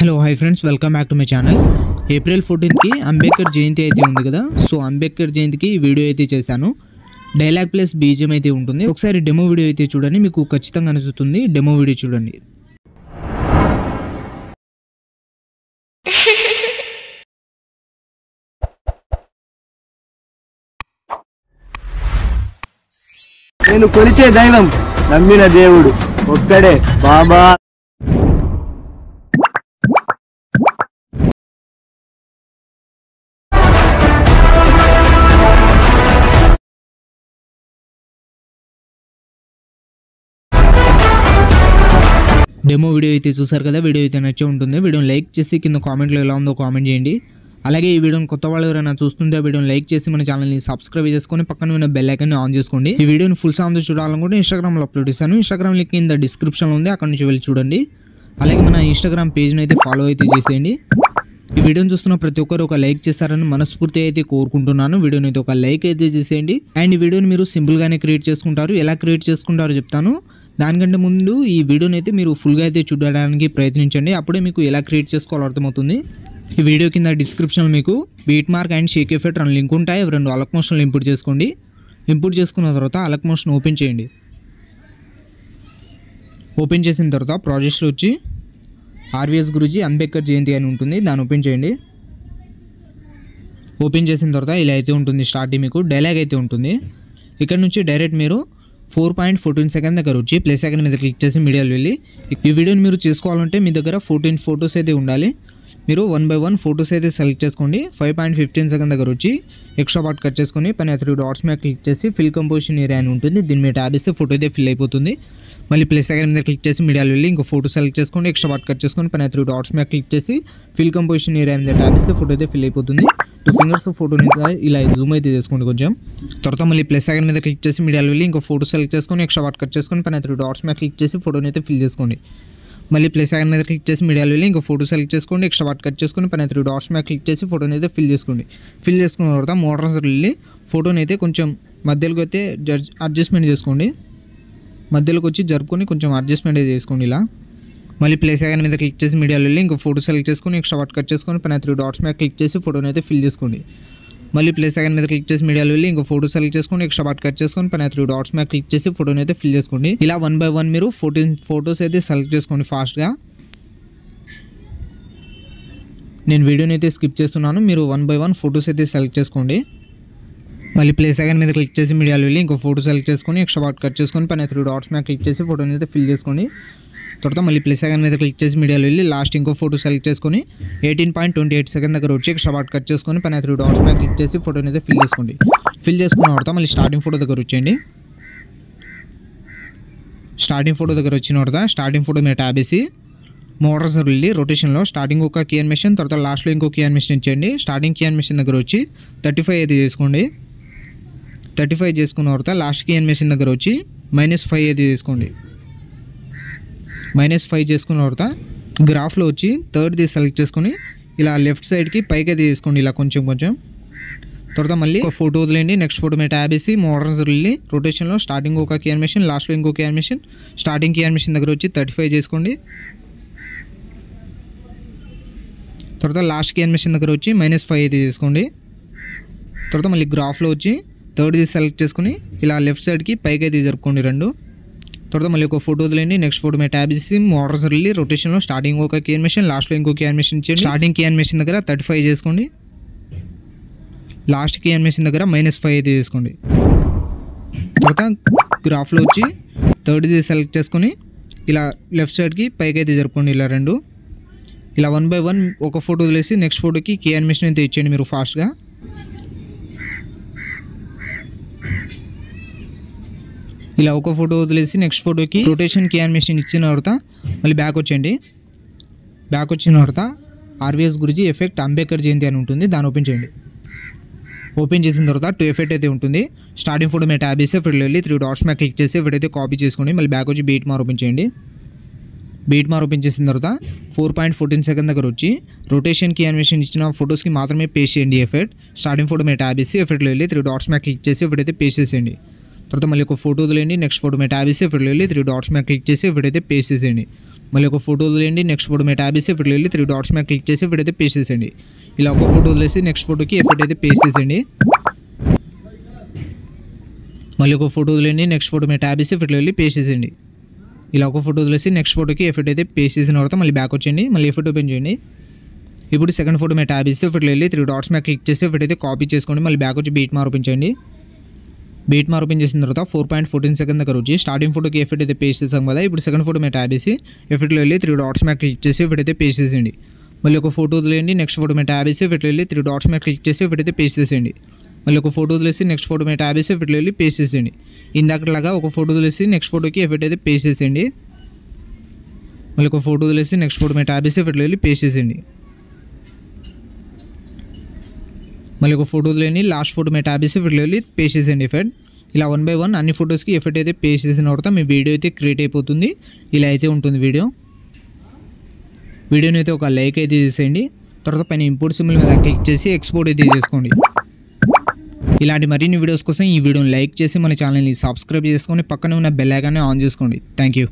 Hello hi friends, welcome back to my channel. April 14 కి అంబేద్కర్ జయంతి అయితే ఉంది కదా. సో అంబేద్కర్ జయంతికి వీడియో అయితే చేశాను. డైలాగ్ ప్లస్ బీజిఎం అయితే ఉంటుంది. ఒకసారి డెమో వీడియో అయితే చూడండి, మీకు ఖచ్చితంగా నచ్చుతుంది. డెమో వీడియో చూడండి. నేను కొలిచే దైవం, నమ్మిన దేవుడు ఒక్కడే బాబా. డెమో వీడియో అయితే చూసారు కదా. వీడియో అయితే నచ్చే ఉంటుంది. వీడియోని లైక్ చేసి కింద కామెంట్లో ఎలా ఉందో కామెంట్ చేయండి. అలాగే ఈ వీడియోని కొత్త వాళ్ళు ఎవరైనా చూస్తుంటే వీడియోని లైక్ చేసి మన ఛానల్ని సబ్స్క్రైబ్ చేసుకొని పక్కన ఉన్న బెల్ ఐకాన్ని ఆన్ చేసుకోండి. ఈ వీడియోని ఫుల్ సాంగ్ చూడాలనుకుంటే ఇన్స్టాగ్రామ్లో అప్లోడ్ చేశాను. ఇన్స్టాగ్రామ్ లింక్ కింద డిస్క్రిప్షన్లో ఉంది, అక్కడ నుంచి వెళ్ళి చూడండి. అలాగే మన ఇన్స్టాగ్రామ్ పేజ్ని అయితే ఫాలో అయితే చేసేయండి. ఈ వీడియోని చూస్తున్న ప్రతి ఒక్కరు ఒక లైక్ చేస్తారని మనస్ఫూర్తి అయితే కోరుకుంటున్నాను. వీడియోని అయితే ఒక లైక్ అయితే చేసేయండి. అండ్ ఈ వీడియోని మీరు సింపుల్గానే క్రియేట్ చేసుకుంటారు. ఎలా క్రియేట్ చేసుకుంటారో చెప్తాను. దానికంటే ముందు ఈ వీడియోని అయితే మీరు ఫుల్గా అయితే చూడడానికి ప్రయత్నించండి. అప్పుడే మీకు ఎలా క్రియేట్ చేసుకోవాలో అర్థమవుతుంది. ఈ వీడియో కింద డిస్క్రిప్షన్లో మీకు beat mark and Sheikh effect అని లింక్ ఉంటాయి. అవి రెండు అలక్ మోషన్లు ఇంపోర్ట్ చేసుకోండి. ఇంపోర్ట్ చేసుకున్న తర్వాత అలక్ మోషన్ ఓపెన్ చేయండి. ఓపెన్ చేసిన తర్వాత ప్రాజెక్ట్స్లో వచ్చి ఆర్వీఎస్ గురూజీ అంబేద్కర్ జయంతి అని ఉంటుంది, దాన్ని ఓపెన్ చేయండి. ఓపెన్ చేసిన తర్వాత ఇలా అయితే ఉంటుంది. స్టార్టింగ్ మీకు డైలాగ్ అయితే ఉంటుంది. ఇక్కడ నుంచి డైరెక్ట్ మీరు 4.14 సెకండ్ దగ్గర వచ్చి ప్లే సెకండ్ మీద క్లిక్ చేసి మీడియాలో వెళ్ళి ఈ వీడియోని మీరు చేసుకోవాలంటే మీ దగ్గర 14 ఫొటోస్ అయితే ఉండాలి. మీరు 1 by 1 ఫొటోస్ అయితే సెలెక్ట్ చేసుకోండి. 5.15 సెకండ్ దగ్గర వచ్చి ఎక్స్ట్రా పార్ట్ కట్ చేసుకొని పైన 3 డాట్స్ మీద క్లిక్ చేసి ఫిల్ కంపోజిషన్ ఏరియా అని ఉంటుంది, దీని మీద ట్యాబ్ ఇస్తే ఫోటో అయితే ఫిల్ అయిపోతుంది. మళ్ళీ ప్లే సెకండ్ మీద క్లిక్ చేసి మీడియాలో వెళ్ళి ఇంకో ఫోటో సెలెక్ట్ చేసుకోండి. ఎక్స్ట్రా పార్ట్ కట్ చేసుకొని పైన 3 డాట్స్ మీద క్లిక్ చేసి ఫిల్ కంపోజిషన్ ఏరియా మీద ట్యాబ్ ఇస్తే ఫోటో అయితే ఫిల్ అయిపోతుంది. 2 ఫింగర్స్ ఫోటోని ఇలా జూమ్ అయితే చేసుకోండి కొంచెం. తర్వాత మళ్ళీ ప్లస్ సెకండ్ మీద క్లిక్ చేసి మీడియాలో వెళ్ళి ఇంకో ఫోటో సెలెక్ట్ చేసుకొని ఎక్స్ట్రా పార్ట్ కట్ చేసుకొని పైన 3 డాట్స్ మీద క్లిక్ చేసి ఫోటోని అయితే ఫిల్ చేసుకోండి. మళ్ళీ ప్లస్ సెకండ్ మీద క్లిక్ చేసి మీడియాలో వెళ్ళి ఇంకో ఫోటో సెలెక్ట్ చేసుకోండి. ఎక్స్ట్రా పార్ట్ కట్ చేసుకొని పైన 3 డాట్స్ మీద క్లిక్ చేసి ఫోటోని అయితే ఫిల్ చేసుకోండి. ఫిల్ చేసుకున్న తర్వాత మోటార్స్ వెళ్ళి ఫోటోని అయితే కొంచెం మధ్యలోకి అయితే అడ్జస్ట్మెంట్ చేసుకోండి. మధ్యలోకి వచ్చి జరుపుకొని కొంచెం అడ్జస్ట్మెంట్ అయితే చేసుకోండి ఇలా. మళ్ళీ ప్లే సెకండ్ మీద క్లిక్ చేసి మీడియాలో వెళ్ళి ఇంకో ఫోటో సెలెక్ట్ చేసుకొని ఎక్స్ట్రా పార్ట్ కట్ చేసుకొని పైన 3 డాట్స్ మీద క్లిక్ చేసి ఫోటోని అయితే ఫిల్ చేసుకోండి. మళ్ళీ ప్లే సెకండ్ మీద క్లిక్ చేసి మీడియాలో వెళ్ళి ఇంకో ఫోటో సెలెక్ట్ చేసుకొని ఎక్స్ట్రా పార్ట్ కట్ చేసుకొని పైన 3 డాట్స్ మీద క్లిక్ చేసి ఫోటోని అయితే ఫిల్ చేసుకోండి. ఇలా 1 by 1 మీరు 14 ఫొటోస్ అయితే సెలెక్ట్ చేసుకోండి ఫాస్ట్గా. నేను వీడియోని అయితే స్కిప్ చేస్తున్నాను, మీరు 1 by 1 ఫొటోస్ అయితే సెలెక్ట్ చేసుకోండి. మళ్ళీ ప్లే సెకండ్ మీద క్లిక్ చేసి మీడియాలో వెళ్ళి ఇంకో ఫోటో సెలెక్ట్ చేసుకొని ఎక్స్ట్రా పార్ట్ కట్ చేసుకొని పైన 3 డాట్స్ మీద క్లిక్ చేసి ఫోటోని అయితే ఫిల్ చేసుకోండి. తర్వాత మళ్ళీ ప్లే సెకండ్ మీద క్లిక్ చేసి మీడియాలో వెళ్ళి లాస్ట్ ఇంకో ఫోటో సెలెక్ట్ చేసుకొని 18.28 సెకండ్ దగ్గర వచ్చి ఎక్స్ట్రా పార్ట్ కట్ చేసుకొని పైన 3 డాట్స్ మీద క్లిక్ చేసి ఫోటోని అయితే ఫిల్ చేసుకోండి. ఫిల్ చేసుకున్న తర్వాత మళ్ళీ స్టార్టింగ్ ఫోటో దగ్గర వచ్చేయండి. స్టార్టింగ్ ఫోటో దగ్గర వచ్చిన తర్వాత స్టార్టింగ్ ఫోటో మీద ట్యాబ్ వేసి మోటార్స్ వెళ్ళి రొటేషన్లో స్టార్టింగ్ ఒక కీ యానిమేషన్, తర్వాత లాస్ట్లో ఇంకో కీ యానిమేషన్ ఇచ్చేయండి. స్టార్టింగ్ కీ యానిమేషన్ దగ్గర వచ్చి 35 అయితే చేసుకోండి. 35 చేసుకున్న తర్వాత లాస్ట్ కీ యానిమేషన్ దగ్గర వచ్చి -5 అయితే చేసుకోండి. -5 చేసుకున్న తర్వాత గ్రాఫ్లో వచ్చి థర్డ్ది సెలెక్ట్ చేసుకొని ఇలా లెఫ్ట్ సైడ్కి పైకి అయితే చేసుకోండి ఇలా కొంచెం. తర్వాత మళ్ళీ ఒక ఫోటో వదిలేండి. నెక్స్ట్ ఫోటో మీద ట్యాబ్ వేసి మోటార్స్ వెళ్ళి రొటేషన్లో స్టార్టింగ్ ఒక కీ యానిమేషన్, లాస్ట్లో ఇంకో key animation. Starting key animation దగ్గర వచ్చి 35 చేసుకోండి. తర్వాత లాస్ట్ కీ యానిమేషన్ దగ్గర వచ్చి -5 అయితే చేసుకోండి. తర్వాత మళ్ళీ గ్రాఫ్లో వచ్చి థర్డ్ది సెలెక్ట్ చేసుకుని ఇలా లెఫ్ట్ సైడ్కి పైకి అయితే జరుపుకోండి 2. తర్వాత మళ్ళీ ఒక ఫోటో వదిలేండి. నెక్స్ట్ ఫోటో మీద ట్యాబ్ చేసి మోటార్స్ వెళ్ళి రొటేషన్లో స్టార్టింగ్ ఒక కీ యానిమేషన్, లాస్ట్లో ఇంకో కీ యానిమేషన్ ఇచ్చేయండి. స్టార్టింగ్ కీ యానిమేషన్ దగ్గర 35 చేసుకోండి. లాస్ట్ కీ యానిమేషన్ దగ్గర -5 అయితే చేసుకోండి. తర్వాత గ్రాఫ్లో వచ్చి థర్డ్ది సెలెక్ట్ చేసుకొని ఇలా లెఫ్ట్ సైడ్కి పైకి అయితే జరుపుకోండి ఇలా 2. ఇలా 1 by 1 ఒక ఫోటో వదిలేసి నెక్స్ట్ ఫోటోకి కీ యానిమేషన్ అయితే ఇచ్చేయండి మీరు ఫాస్ట్గా. ఇలా ఒక ఫోటో వదిలేసి నెక్స్ట్ ఫోటోకి రొటేషన్ కీ యానిమేషన్ ఇచ్చిన తర్వాత మళ్ళీ బ్యాక్ వచ్చేయండి. బ్యాక్ వచ్చిన తర్వాత ఆర్వీఎస్ గురూజీ ఎఫెక్ట్ అంబేద్కర్ జయంతి అని ఉంటుంది, దాన్ని ఓపెన్ చేయండి. ఓపెన్ చేసిన తర్వాత 2 ఎఫెక్ట్ అయితే ఉంటుంది. స్టార్టింగ్ ఫోటో మీద ట్యాబ్ చేసి ఫిల్ వెళ్ళి 3 డాట్స్ మీద క్లిక్ చేసి ఇప్పుడైతే కాపీ చేసుకోండి. మళ్ళీ బ్యాక్ వచ్చి బీట్ మార్ ఓపెన్ చేయండి. బీట్ మార్ ఓపెన్ చేసిన తర్వాత 4.14 సెకండ్ దగ్గర వచ్చి రొటేషన్ కీ యానిమేషన్ ఇచ్చిన ఫొటోస్కి మాత్రమే పేస్ట్ చేయండి ఎఫెక్ట్. స్టార్టింగ్ ఫోటో మీద ట్యాబ్ చేసి ఎఫెక్ట్లో వెళ్ళి 3 డాట్స్ మీద క్లిక్ చేసి ఇప్పుడైతే పేస్ట్ చేసేయండి. తర్వాత మళ్ళీ ఒక ఫోటో వదిలేండి. నెక్స్ట్ ఫోటో మీద ట్యాబ్ చేసి ఫిల్ వెళ్ళి 3 డాట్స్ మీద క్లిక్ చేసి ఇప్పుడైతే పేస్ట్ చేసేయండి. మళ్ళీ ఒక ఫోటో వదిలేయండి. నెక్స్ట్ ఫోటో మీద ట్యాబ్ చేసి ఎఫెక్ట్లో వెళ్ళి 3 డాట్స్ మీద క్లిక్ చేసి ఎఫెక్ట్ అయితే పేస్ట్ చేసేయండి. ఇలా ఒక ఫోటో వదిలేసి నెక్స్ట్ ఫోటోకి ఎఫెక్ట్ అయితే పేస్ట్ చేసేయండి. మళ్ళీ ఒక ఫోటో వదిలేయండి. నెక్స్ట్ ఫోటో మీద ట్యాబ్ చేసి ఎఫెక్ట్లో వెళ్ళి పేస్ట్ చేసేయండి. ఇలా ఒక ఫోటో వదిలేసి నెక్స్ట్ ఫోటోకి ఎఫెక్ట్ అయితే పేస్ట్ చేసిన తర్వాత మళ్ళీ బ్యాక్ వచ్చేయండి. మళ్ళీ ఎఫెక్ట్ ఓపెన్ చేయండి. ఇప్పుడు సెకండ్ ఫోటో మీద ట్యాబ్ చేసి ఎఫెక్ట్లో వెళ్ళి 3 డాట్స్ మీద క్లిక్ చేసి ఎఫెక్ట్ అయితే కాపీ చేసుకోండి. మళ్ళీ బ్యాక్ వచ్చి బీట్ మార్క్ ఓపెన్ చేయండి. బీట్ మార్క్ ఓపెన్ చేసిన తర్వాత 4.14 సెకండ్ దగ్గర వచ్చి స్టార్టింగ్ ఫోటోకి ఎఫెక్ట్ అయితే పేస్ట్ చేసాం కదా. ఇప్పుడు సెకండ్ ఫోటో మీద ట్యాబ్ చేసి ఎఫెక్ట్లో వెళ్ళి 3 డాట్స్ మీద క్లిక్ చేసి ఎఫెక్ట్ అయితే పేస్ట్ చేసేయండి. మళ్ళీ ఒక ఫోటో వదిలేయండి. నెక్స్ట్ ఫోటో మీద ట్యాబ్ చేసి ఎఫెక్ట్లో వెళ్ళి 3 డాట్స్ మీద క్లిక్ చేసి ఎఫెక్ట్ అయితే పేస్ట్ చేసేయండి. మళ్ళీ ఒక ఫోటో వదిలేసి నెక్స్ట్ ఫోటో మీద ట్యాబ్ చేసి ఎఫెక్ట్లో వెళ్ళి పేస్ట్ చేసేయండి. ఇందాకలాగా ఒక ఫోటో వదిలేసి నెక్స్ట్ ఫోటోకి ఎఫెక్ట్ అయితే పేస్ట్ చేసేయండి. మళ్ళీ ఒక ఫోటో వదిలేసి నెక్స్ట్ ఫోటో మీద ట్యాబ్ చేసి ఎఫెక్ట్లో వెళ్ళి పేస్ట్ చేసేయండి. మళ్ళీ ఒక ఫోటో వదిలేయండి. లాస్ట్ ఫోటో మీద ట్యాబ్ చేసి ఎఫెక్ట్లో వెళ్ళి పేస్ట్ చేసేయండి ఎఫెక్ట్. ఇలా 1 by 1 అన్ని ఫొటోస్కి ఎఫెక్ట్ అయితే పేస్ట్ చేసిన తర్వాత మీ వీడియో అయితే క్రియేట్ అయిపోతుంది. ఇలా అయితే ఉంటుంది వీడియోని అయితే ఒక లైక్ అయితే చేసేయండి. తర్వాత పైన ఇంపోర్ట్ సింబల్ మీద క్లిక్ చేసి ఎక్స్పోర్ట్ అయితే చేసుకోండి. ఇలాంటి మరిన్ని వీడియోస్ కోసం ఈ వీడియోని లైక్ చేసి మన ఛానల్ని సబ్స్క్రైబ్ చేసుకొని పక్కనే ఉన్న బెల్ ఐకాన్ని ఆన్ చేసుకోండి. Thank you.